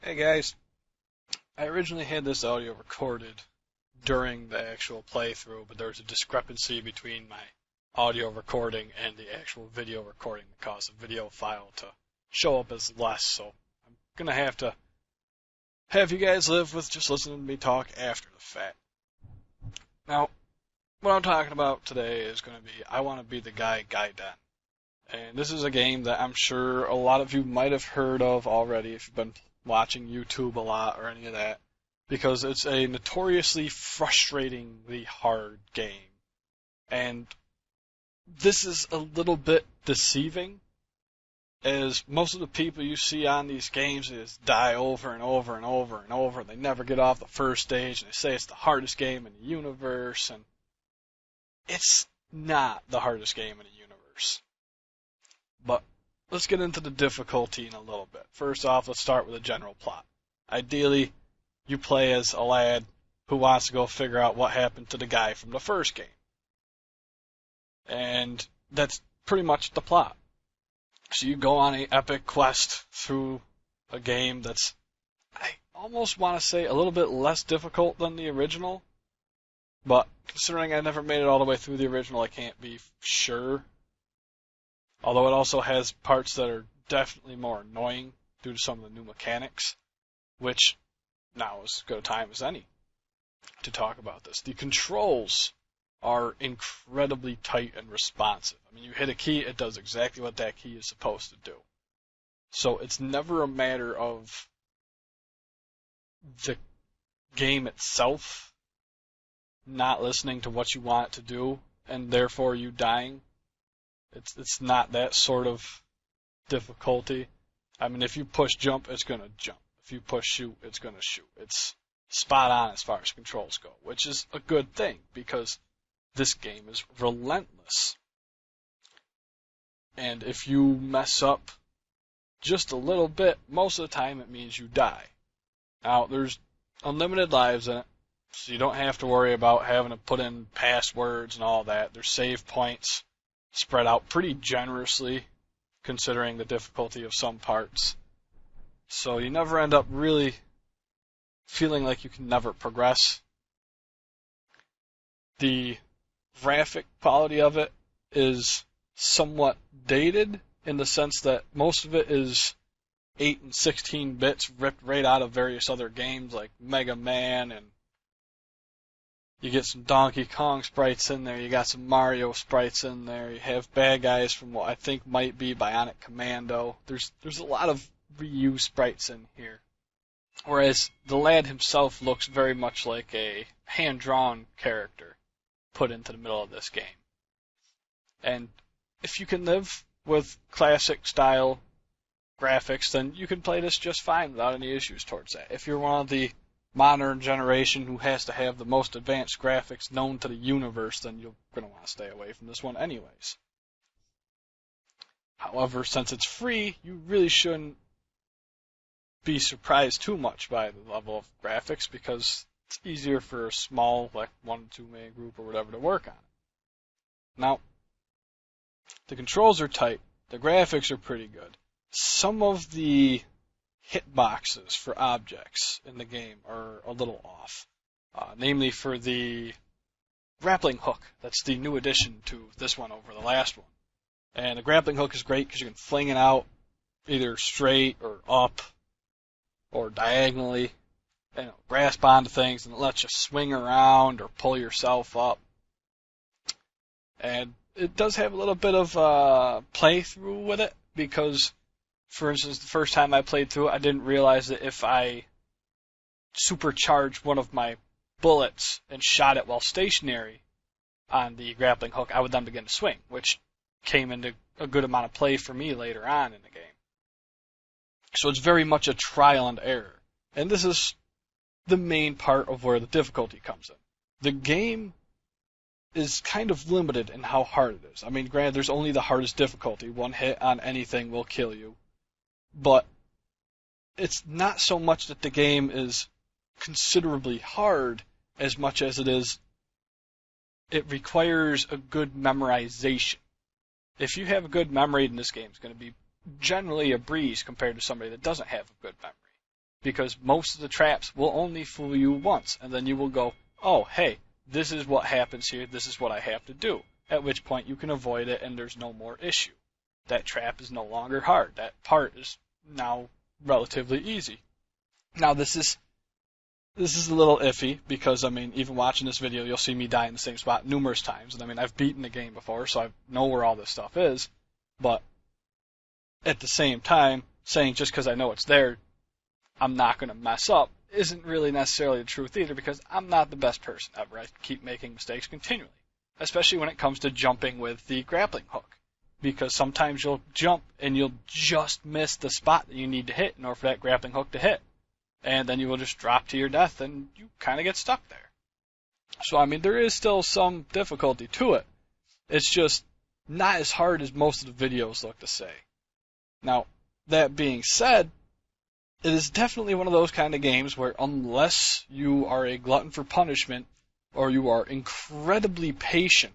Hey guys, I originally had this audio recorded during the actual playthrough, but there was a discrepancy between my audio recording and the actual video recording that caused the video file to show up as less, so I'm gonna have you guys live with just listening to me talk after the fact. Now, what I'm talking about today is gonna be I Want to Be the Guy Gaiden. And this is a game that I'm sure a lot of you might have heard of already if you've been watching YouTube a lot or any of that, because it's a notoriously frustratingly hard game. And this is a little bit deceiving, as most of the people you see on these games just die over and over and over and over. They never get off the first stage, and they say it's the hardest game in the universe, and it's not the hardest game in the universe. But let's get into the difficulty in a little bit. First off, let's start with a general plot. Ideally, you play as a lad who wants to go figure out what happened to the guy from the first game. And that's pretty much the plot. So you go on an epic quest through a game that's, I almost want to say, a little bit less difficult than the original. But considering I never made it all the way through the original, I can't be sure. Although it also has parts that are definitely more annoying due to some of the new mechanics, which now is as good a time as any to talk about this. The controls are incredibly tight and responsive. I mean, you hit a key, it does exactly what that key is supposed to do. So it's never a matter of the game itself not listening to what you want it to do, and therefore you dying. It's not that sort of difficulty. I mean, if you push jump, it's going to jump. If you push shoot, it's going to shoot. It's spot on as far as controls go, which is a good thing because this game is relentless. And if you mess up just a little bit, most of the time it means you die. Now, there's unlimited lives in it, so you don't have to worry about having to put in passwords and all that. There's save points spread out pretty generously, considering the difficulty of some parts. So you never end up really feeling like you can never progress. The graphic quality of it is somewhat dated in the sense that most of it is 8 and 16 bits ripped right out of various other games like Mega Man, and you get some Donkey Kong sprites in there, you got some Mario sprites in there, you have bad guys from what I think might be Bionic Commando. There's a lot of reused sprites in here. Whereas the lad himself looks very much like a hand-drawn character put into the middle of this game. And if you can live with classic style graphics, then you can play this just fine without any issues towards that. If you're one of the modern generation who has to have the most advanced graphics known to the universe, then you're going to want to stay away from this one anyways. However, since it's free, you really shouldn't be surprised too much by the level of graphics because it's easier for a small, like 1 to 2 man group or whatever to work on it. Now, the controls are tight, the graphics are pretty good. Some of the hitboxes for objects in the game are a little off. Namely for the grappling hook. That's the new addition to this one over the last one. And the grappling hook is great because you can fling it out either straight or up or diagonally, and grasp onto things, and it lets you swing around or pull yourself up. And it does have a little bit of playthrough with it because, for instance, the first time I played through it, I didn't realize that if I supercharged one of my bullets and shot it while stationary on the grappling hook, I would then begin to swing, which came into a good amount of play for me later on in the game. So it's very much a trial and error. And this is the main part of where the difficulty comes in. The game is kind of limited in how hard it is. I mean, granted, there's only the hardest difficulty. One hit on anything will kill you. But it's not so much that the game is considerably hard as much as it requires a good memorization. If you have a good memory, then this game is going to be generally a breeze compared to somebody that doesn't have a good memory. because most of the traps will only fool you once, and then you will go, oh, hey, this is what happens here, this is what I have to do, at which point you can avoid it and there's no more issue. That trap is no longer hard. That part is now relatively easy. Now this is a little iffy because, I mean, even watching this video, you'll see me die in the same spot numerous times. And I mean, I've beaten the game before, so I know where all this stuff is. But at the same time, saying just because I know it's there, I'm not going to mess up, isn't really necessarily the truth either, because I'm not the best person ever. I keep making mistakes continually, especially when it comes to jumping with the grappling hook, because sometimes you'll jump and you'll just miss the spot that you need to hit in order for that grappling hook to hit, and then you will just drop to your death and you kind of get stuck there. So, I mean, there is still some difficulty to it. It's just not as hard as most of the videos look to say. Now, that being said, it is definitely one of those kind of games where unless you are a glutton for punishment or you are incredibly patient,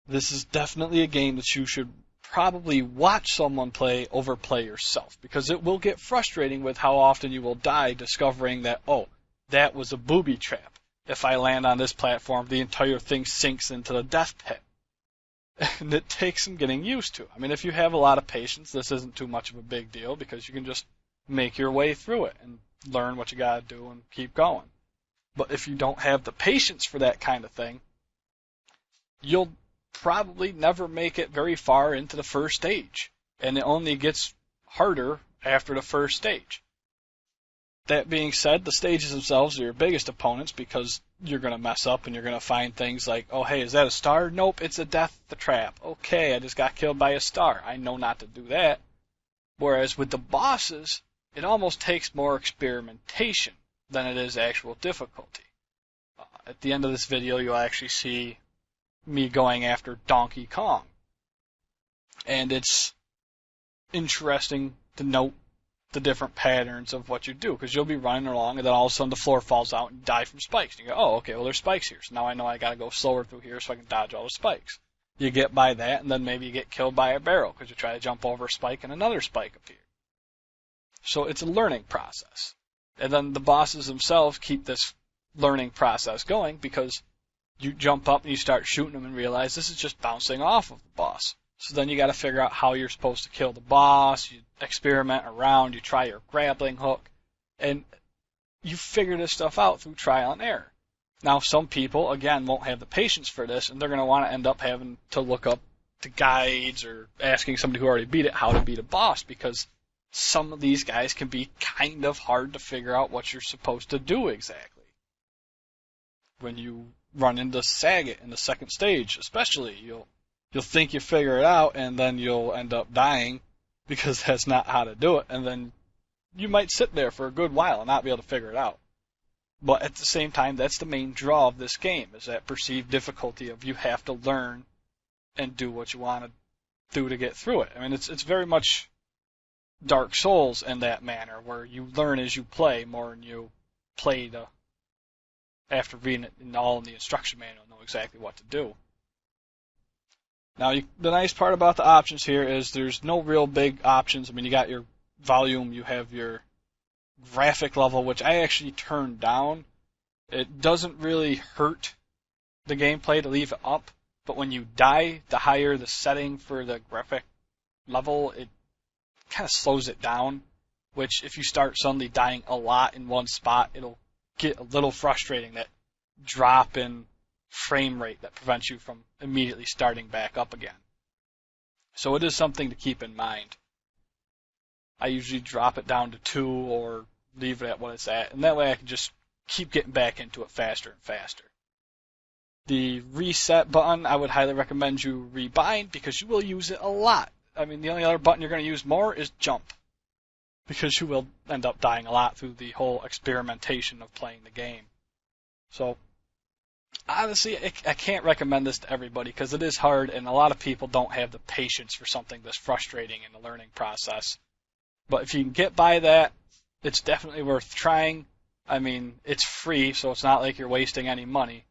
this is definitely a game that you should probably watch someone play over play yourself, because it will get frustrating with how often you will die discovering that, oh, that was a booby trap. If I land on this platform, the entire thing sinks into the death pit. And it takes some getting used to. I mean, if you have a lot of patience, this isn't too much of a big deal, because you can just make your way through it and learn what you gotta do and keep going. But if you don't have the patience for that kind of thing, you'll probably never make it very far into the first stage. And it only gets harder after the first stage. That being said, the stages themselves are your biggest opponents, because you're going to mess up and you're going to find things like, oh, hey, is that a star? Nope, it's a death trap. Okay, I just got killed by a star. I know not to do that. Whereas with the bosses, it almost takes more experimentation than it is actual difficulty. At the end of this video, you'll actually see me going after Donkey Kong. And it's interesting to note the different patterns of what you do, because you'll be running along and then all of a sudden the floor falls out and you die from spikes. And you go, oh, okay, well, there's spikes here, so now I know I got to go slower through here so I can dodge all the spikes. You get by that, and then maybe you get killed by a barrel because you try to jump over a spike and another spike appears. So it's a learning process. And then the bosses themselves keep this learning process going, because you jump up and you start shooting them and realize this is just bouncing off of the boss. So then you got to figure out how you're supposed to kill the boss. You experiment around. You try your grappling hook. And you figure this stuff out through trial and error. Now, some people, again, won't have the patience for this, and they're going to want to end up having to look up the guides or asking somebody who already beat it how to beat a boss, because some of these guys can be kind of hard to figure out what you're supposed to do exactly. When you run into Sagat in the second stage, especially, you'll think you figure it out, and then you'll end up dying because that's not how to do it, and then you might sit there for a good while and not be able to figure it out. But at the same time, that's the main draw of this game, is that perceived difficulty of you have to learn and do what you want to do to get through it. I mean, it's very much Dark Souls in that manner, where you learn as you play more than you play to, after reading it in the instruction manual, know exactly what to do. Now, the nice part about the options here is there's no real big options. I mean, you got your volume, you have your graphic level, which I actually turned down. It doesn't really hurt the gameplay to leave it up, but when you die, the higher the setting for the graphic level, it kind of slows it down, which if you start suddenly dying a lot in one spot, it'll get a little frustrating, that drop in frame rate that prevents you from immediately starting back up again. So it is something to keep in mind. I usually drop it down to 2 or leave it at what it's at, and that way I can just keep getting back into it faster and faster. The reset button, I would highly recommend you rebind, because you will use it a lot. I mean, the only other button you're going to use more is jump, because you will end up dying a lot through the whole experimentation of playing the game. So, honestly, I can't recommend this to everybody, because it is hard, and a lot of people don't have the patience for something this frustrating in the learning process. But if you can get by that, it's definitely worth trying. I mean, it's free, so it's not like you're wasting any money.